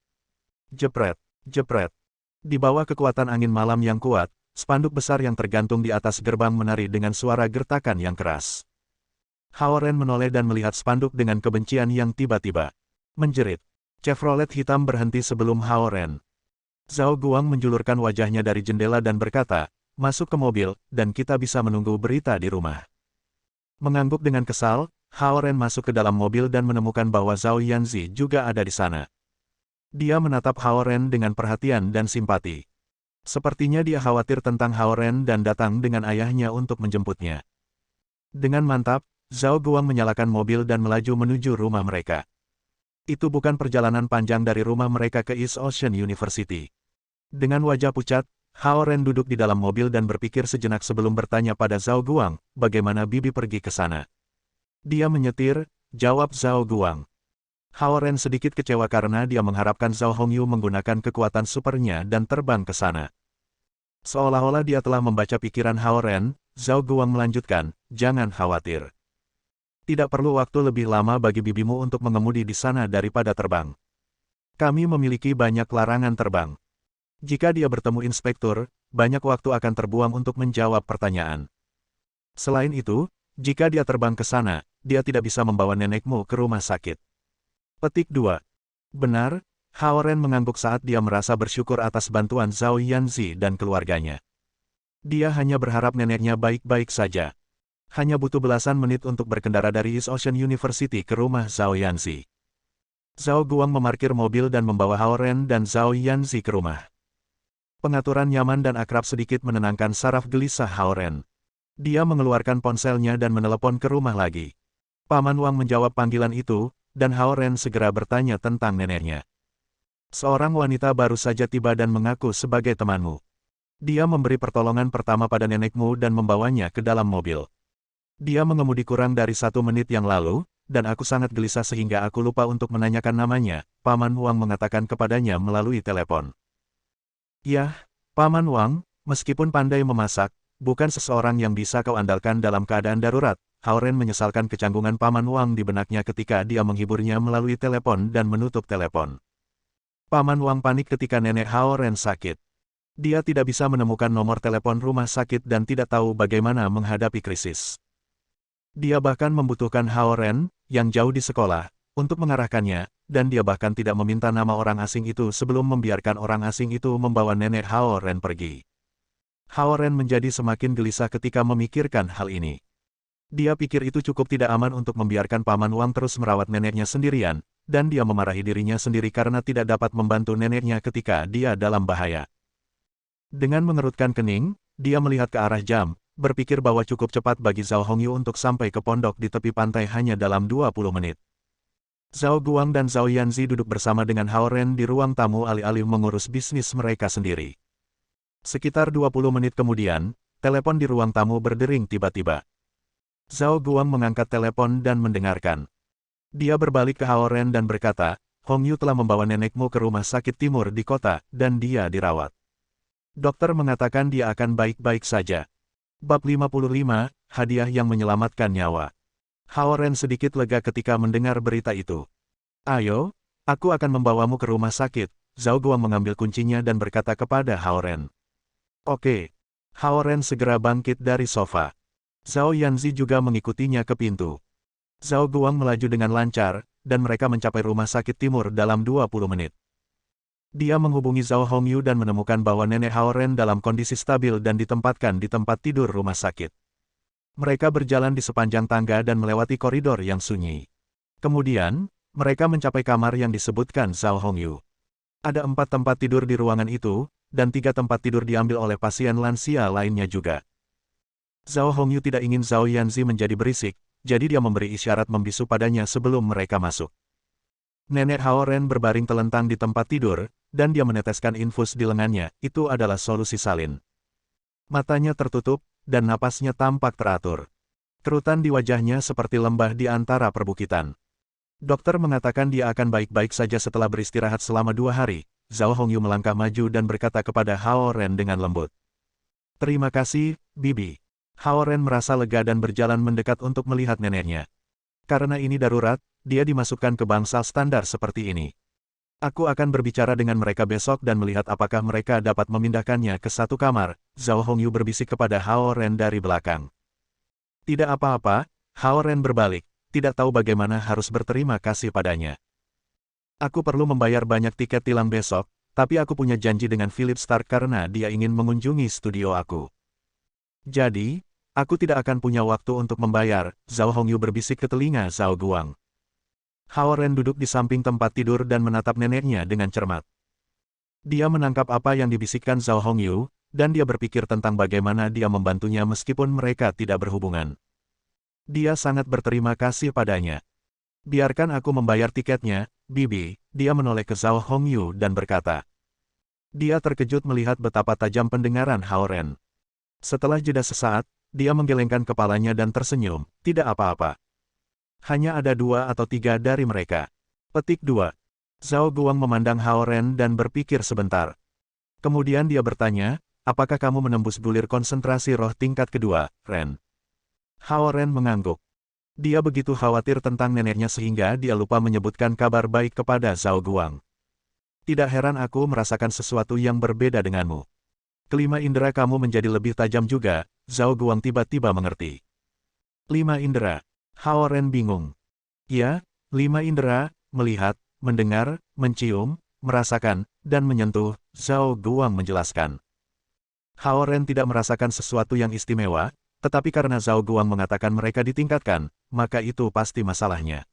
Jepret, jepret. Di bawah kekuatan angin malam yang kuat, spanduk besar yang tergantung di atas gerbang menari dengan suara gertakan yang keras. Hao Ren menoleh dan melihat spanduk dengan kebencian yang tiba-tiba menjerit. Chevrolet hitam berhenti sebelum Hao Ren. Zhao Guang menjulurkan wajahnya dari jendela dan berkata, masuk ke mobil, dan kita bisa menunggu berita di rumah. Mengangguk dengan kesal, Hao Ren masuk ke dalam mobil dan menemukan bahwa Zhao Yanzi juga ada di sana. Dia menatap Hao Ren dengan perhatian dan simpati. Sepertinya dia khawatir tentang Hao Ren dan datang dengan ayahnya untuk menjemputnya. Dengan mantap, Zhao Guang menyalakan mobil dan melaju menuju rumah mereka. Itu bukan perjalanan panjang dari rumah mereka ke East Ocean University. Dengan wajah pucat, Hao Ren duduk di dalam mobil dan berpikir sejenak sebelum bertanya pada Zhao Guang, bagaimana bibi pergi ke sana. Dia menyetir, jawab Zhao Guang. Hao Ren sedikit kecewa karena dia mengharapkan Zhao Hongyu menggunakan kekuatan supernya dan terbang ke sana. Seolah-olah dia telah membaca pikiran Hao Ren, Zhao Guang melanjutkan, jangan khawatir. Tidak perlu waktu lebih lama bagi bibimu untuk mengemudi di sana daripada terbang. Kami memiliki banyak larangan terbang. Jika dia bertemu inspektur, banyak waktu akan terbuang untuk menjawab pertanyaan. Selain itu, jika dia terbang ke sana, dia tidak bisa membawa nenekmu ke rumah sakit. Petik 2. Benar, Hao Ren mengangguk saat dia merasa bersyukur atas bantuan Zhao Yanzi dan keluarganya. Dia hanya berharap neneknya baik-baik saja. Hanya butuh belasan menit untuk berkendara dari East Ocean University ke rumah Zhao Yanzi. Zhao Guang memarkir mobil dan membawa Hao Ren dan Zhao Yanzi ke rumah. Pengaturan nyaman dan akrab sedikit menenangkan saraf gelisah Hao Ren. Dia mengeluarkan ponselnya dan menelepon ke rumah lagi. Paman Wang menjawab panggilan itu, dan Hao Ren segera bertanya tentang neneknya. Seorang wanita baru saja tiba dan mengaku sebagai temanmu. Dia memberi pertolongan pertama pada nenekmu dan membawanya ke dalam mobil. Dia mengemudi kurang dari 1 menit yang lalu, dan aku sangat gelisah sehingga aku lupa untuk menanyakan namanya, Paman Wang mengatakan kepadanya melalui telepon. Yah, Paman Wang, meskipun pandai memasak, bukan seseorang yang bisa kau andalkan dalam keadaan darurat. Hao Ren menyesalkan kecanggungan Paman Wang di benaknya ketika dia menghiburnya melalui telepon dan menutup telepon. Paman Wang panik ketika nenek Hao Ren sakit. Dia tidak bisa menemukan nomor telepon rumah sakit dan tidak tahu bagaimana menghadapi krisis. Dia bahkan membutuhkan Hao Ren, yang jauh di sekolah, untuk mengarahkannya, dan dia bahkan tidak meminta nama orang asing itu sebelum membiarkan orang asing itu membawa nenek Hao Ren pergi. Hao Ren menjadi semakin gelisah ketika memikirkan hal ini. Dia pikir itu cukup tidak aman untuk membiarkan Paman Wang terus merawat neneknya sendirian, dan dia memarahi dirinya sendiri karena tidak dapat membantu neneknya ketika dia dalam bahaya. Dengan mengerutkan kening, dia melihat ke arah jam, berpikir bahwa cukup cepat bagi Zhao Hongyu untuk sampai ke pondok di tepi pantai hanya dalam 20 menit. Zhao Guang dan Zhao Yanzi duduk bersama dengan Hao Ren di ruang tamu alih-alih mengurus bisnis mereka sendiri. Sekitar 20 menit kemudian, telepon di ruang tamu berdering tiba-tiba. Zhao Guang mengangkat telepon dan mendengarkan. Dia berbalik ke Hao Ren dan berkata, Hongyu telah membawa nenekmu ke rumah sakit timur di kota, dan dia dirawat. Dokter mengatakan dia akan baik-baik saja. Bab 55, Hadiah yang menyelamatkan nyawa. Hao Ren sedikit lega ketika mendengar berita itu. Ayo, aku akan membawamu ke rumah sakit. Zhao Guang mengambil kuncinya dan berkata kepada Hao Ren. Oke. Hao Ren segera bangkit dari sofa. Zhao Yanzi juga mengikutinya ke pintu. Zhao Guang melaju dengan lancar, dan mereka mencapai rumah sakit timur dalam 20 menit. Dia menghubungi Zhao Hongyu dan menemukan bahwa nenek Hao Ren dalam kondisi stabil dan ditempatkan di tempat tidur rumah sakit. Mereka berjalan di sepanjang tangga dan melewati koridor yang sunyi. Kemudian, mereka mencapai kamar yang disebutkan Zhao Hongyu. Ada 4 tempat tidur di ruangan itu, dan 3 tempat tidur diambil oleh pasien lansia lainnya juga. Zhao Hongyu tidak ingin Zhao Yanzi menjadi berisik, jadi dia memberi isyarat membisu padanya sebelum mereka masuk. Nenek Hao Ren berbaring telentang di tempat tidur, dan dia meneteskan infus di lengannya, itu adalah solusi salin. Matanya tertutup, dan napasnya tampak teratur. Kerutan di wajahnya seperti lembah di antara perbukitan. Dokter mengatakan dia akan baik-baik saja setelah beristirahat selama 2 hari. Zhao Hongyu melangkah maju dan berkata kepada Hao Ren dengan lembut. Terima kasih, Bibi. Hao Ren merasa lega dan berjalan mendekat untuk melihat neneknya. Karena ini darurat, dia dimasukkan ke bangsal standar seperti ini. Aku akan berbicara dengan mereka besok dan melihat apakah mereka dapat memindahkannya ke satu kamar, Zhao Hongyu berbisik kepada Hao Ren dari belakang. Tidak apa-apa, Hao Ren berbalik, tidak tahu bagaimana harus berterima kasih padanya. Aku perlu membayar banyak tiket tilang besok, tapi aku punya janji dengan Philip Stark karena dia ingin mengunjungi studio aku. Jadi, aku tidak akan punya waktu untuk membayar, Zhao Hongyu berbisik ke telinga Zhao Guang. Hao Ren duduk di samping tempat tidur dan menatap neneknya dengan cermat. Dia menangkap apa yang dibisikkan Zhao Hongyu, dan dia berpikir tentang bagaimana dia membantunya meskipun mereka tidak berhubungan. Dia sangat berterima kasih padanya. Biarkan aku membayar tiketnya, Bibi, dia menoleh ke Zhao Hongyu dan berkata. Dia terkejut melihat betapa tajam pendengaran Hao Ren. Setelah jeda sesaat, dia menggelengkan kepalanya dan tersenyum, tidak apa-apa. Hanya ada 2 atau 3 dari mereka. Petik 2. Zhao Guang memandang Hao Ren dan berpikir sebentar. Kemudian dia bertanya, apakah kamu menembus bulir konsentrasi roh tingkat kedua, Ren? Hao Ren mengangguk. Dia begitu khawatir tentang neneknya sehingga dia lupa menyebutkan kabar baik kepada Zhao Guang. Tidak heran aku merasakan sesuatu yang berbeda denganmu. Kelima indera kamu menjadi lebih tajam juga, Zhao Guang tiba-tiba mengerti. 5 indera. Hao Ren bingung. Ya, 5 indera, melihat, mendengar, mencium, merasakan, dan menyentuh, Zhao Guang menjelaskan. Hao Ren tidak merasakan sesuatu yang istimewa, tetapi karena Zhao Guang mengatakan mereka ditingkatkan, maka itu pasti masalahnya.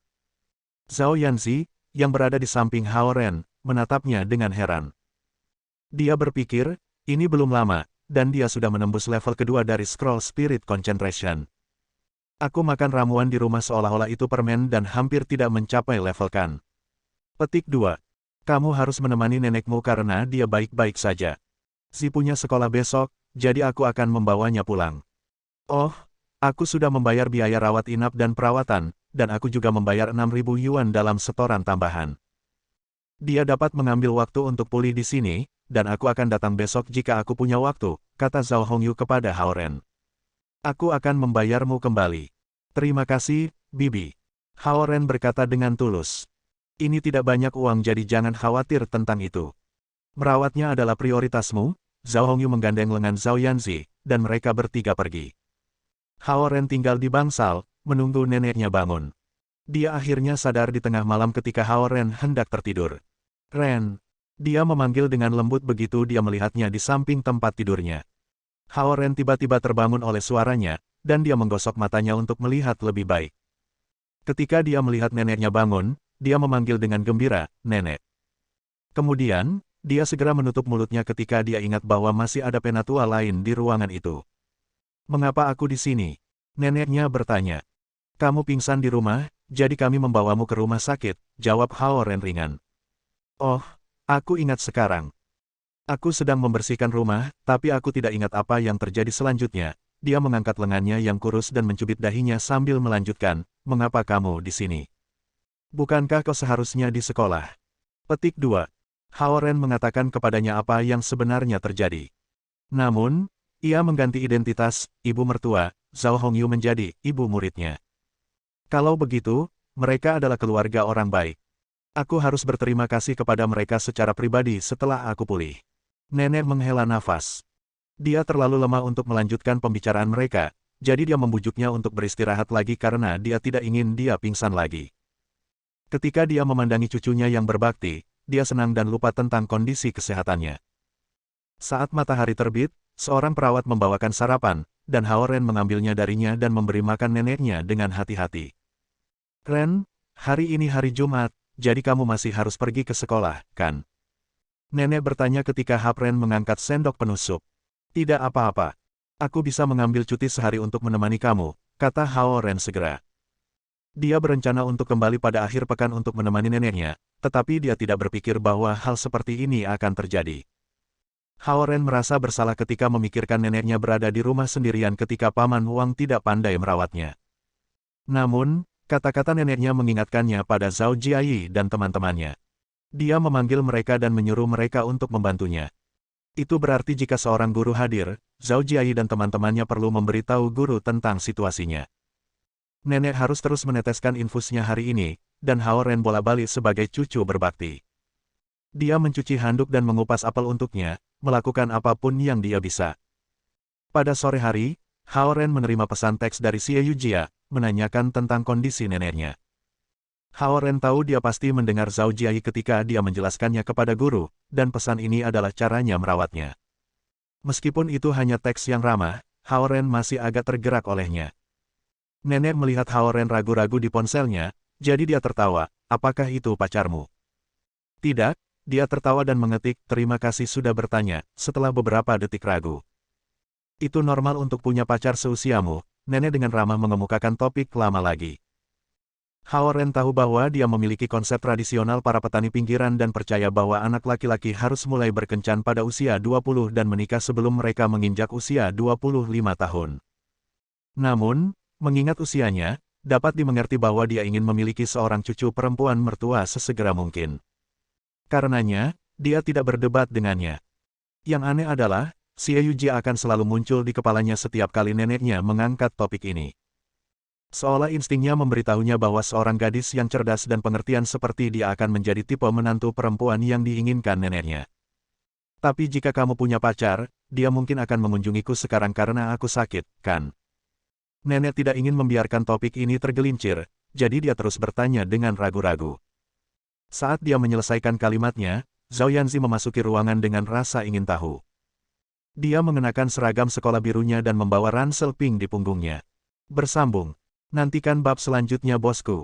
Zhao Yanzi, yang berada di samping Hao Ren, menatapnya dengan heran. Dia berpikir, ini belum lama, dan dia sudah menembus level kedua dari Scroll Spirit Concentration. Aku makan ramuan di rumah seolah-olah itu permen dan hampir tidak mencapai level kan. Petik 2. Kamu harus menemani nenekmu karena dia baik-baik saja. Si punya sekolah besok, jadi aku akan membawanya pulang. Oh, aku sudah membayar biaya rawat inap dan perawatan, dan aku juga membayar 6.000 yuan dalam setoran tambahan. Dia dapat mengambil waktu untuk pulih di sini, dan aku akan datang besok jika aku punya waktu, kata Zhao Hongyu kepada Hao Ren. Aku akan membayarmu kembali. Terima kasih, Bibi. Hao Ren berkata dengan tulus. Ini tidak banyak uang jadi jangan khawatir tentang itu. Merawatnya adalah prioritasmu. Zhao Hongyu menggandeng lengan Zhao Yanzi, dan mereka bertiga pergi. Hao Ren tinggal di bangsal, menunggu neneknya bangun. Dia akhirnya sadar di tengah malam ketika Hao Ren hendak tertidur. Ren. Dia memanggil dengan lembut begitu dia melihatnya di samping tempat tidurnya. Hao Ren tiba-tiba terbangun oleh suaranya, dan dia menggosok matanya untuk melihat lebih baik. Ketika dia melihat neneknya bangun, dia memanggil dengan gembira, "Nenek." Kemudian, dia segera menutup mulutnya ketika dia ingat bahwa masih ada penatua lain di ruangan itu. "Mengapa aku di sini?" Neneknya bertanya. "Kamu pingsan di rumah, jadi kami membawamu ke rumah sakit," jawab Hao Ren ringan. "Oh, aku ingat sekarang. Aku sedang membersihkan rumah, tapi aku tidak ingat apa yang terjadi selanjutnya." Dia mengangkat lengannya yang kurus dan mencubit dahinya sambil melanjutkan, "Mengapa kamu di sini? Bukankah kau seharusnya di sekolah?" Petik 2. Hao Ren mengatakan kepadanya apa yang sebenarnya terjadi. Namun, ia mengganti identitas, ibu mertua, Zhao Hongyu menjadi ibu muridnya. Kalau begitu, mereka adalah keluarga orang baik. Aku harus berterima kasih kepada mereka secara pribadi setelah aku pulih. Nenek menghela nafas. Dia terlalu lemah untuk melanjutkan pembicaraan mereka, jadi dia membujuknya untuk beristirahat lagi karena dia tidak ingin dia pingsan lagi. Ketika dia memandangi cucunya yang berbakti, dia senang dan lupa tentang kondisi kesehatannya. Saat matahari terbit, seorang perawat membawakan sarapan, dan Hao Ren mengambilnya darinya dan memberi makan neneknya dengan hati-hati. "Ren, hari ini hari Jumat, jadi kamu masih harus pergi ke sekolah, kan?" Nenek bertanya ketika Hao Ren mengangkat sendok penuh sup. "Tidak apa-apa. Aku bisa mengambil cuti sehari untuk menemani kamu," kata Hao Ren segera. Dia berencana untuk kembali pada akhir pekan untuk menemani neneknya, tetapi dia tidak berpikir bahwa hal seperti ini akan terjadi. Hao Ren merasa bersalah ketika memikirkan neneknya berada di rumah sendirian ketika Paman Wang tidak pandai merawatnya. Namun, kata-kata neneknya mengingatkannya pada Zhao Jiayi dan teman-temannya. Dia memanggil mereka dan menyuruh mereka untuk membantunya. Itu berarti jika seorang guru hadir, Zhao Jiayi dan teman-temannya perlu memberitahu guru tentang situasinya. Nenek harus terus meneteskan infusnya hari ini, dan Hao Ren bola-balik sebagai cucu berbakti. Dia mencuci handuk dan mengupas apel untuknya, melakukan apapun yang dia bisa. Pada sore hari, Hao Ren menerima pesan teks dari Xie Yujia, menanyakan tentang kondisi neneknya. Hao Ren tahu dia pasti mendengar Zhao Jiayi ketika dia menjelaskannya kepada guru, dan pesan ini adalah caranya merawatnya. Meskipun itu hanya teks yang ramah, Hao Ren masih agak tergerak olehnya. Nenek melihat Hao Ren ragu-ragu di ponselnya, jadi dia tertawa, "Apakah itu pacarmu?" "Tidak," dia tertawa dan mengetik, "Terima kasih sudah bertanya," setelah beberapa detik ragu. "Itu normal untuk punya pacar seusiamu," nenek dengan ramah mengemukakan topik lama lagi. Hao Ren tahu bahwa dia memiliki konsep tradisional para petani pinggiran dan percaya bahwa anak laki-laki harus mulai berkencan pada usia 20 dan menikah sebelum mereka menginjak usia 25 tahun. Namun, mengingat usianya, dapat dimengerti bahwa dia ingin memiliki seorang cucu perempuan mertua sesegera mungkin. Karenanya, dia tidak berdebat dengannya. Yang aneh adalah, Xie Yujia akan selalu muncul di kepalanya setiap kali neneknya mengangkat topik ini. Seolah instingnya memberitahunya bahwa seorang gadis yang cerdas dan pengertian seperti dia akan menjadi tipe menantu perempuan yang diinginkan neneknya. "Tapi jika kamu punya pacar, dia mungkin akan mengunjungiku sekarang karena aku sakit, kan?" Nenek tidak ingin membiarkan topik ini tergelincir, jadi dia terus bertanya dengan ragu-ragu. Saat dia menyelesaikan kalimatnya, Zhao Yanzi memasuki ruangan dengan rasa ingin tahu. Dia mengenakan seragam sekolah birunya dan membawa ransel pink di punggungnya. Bersambung. Nantikan bab selanjutnya bosku.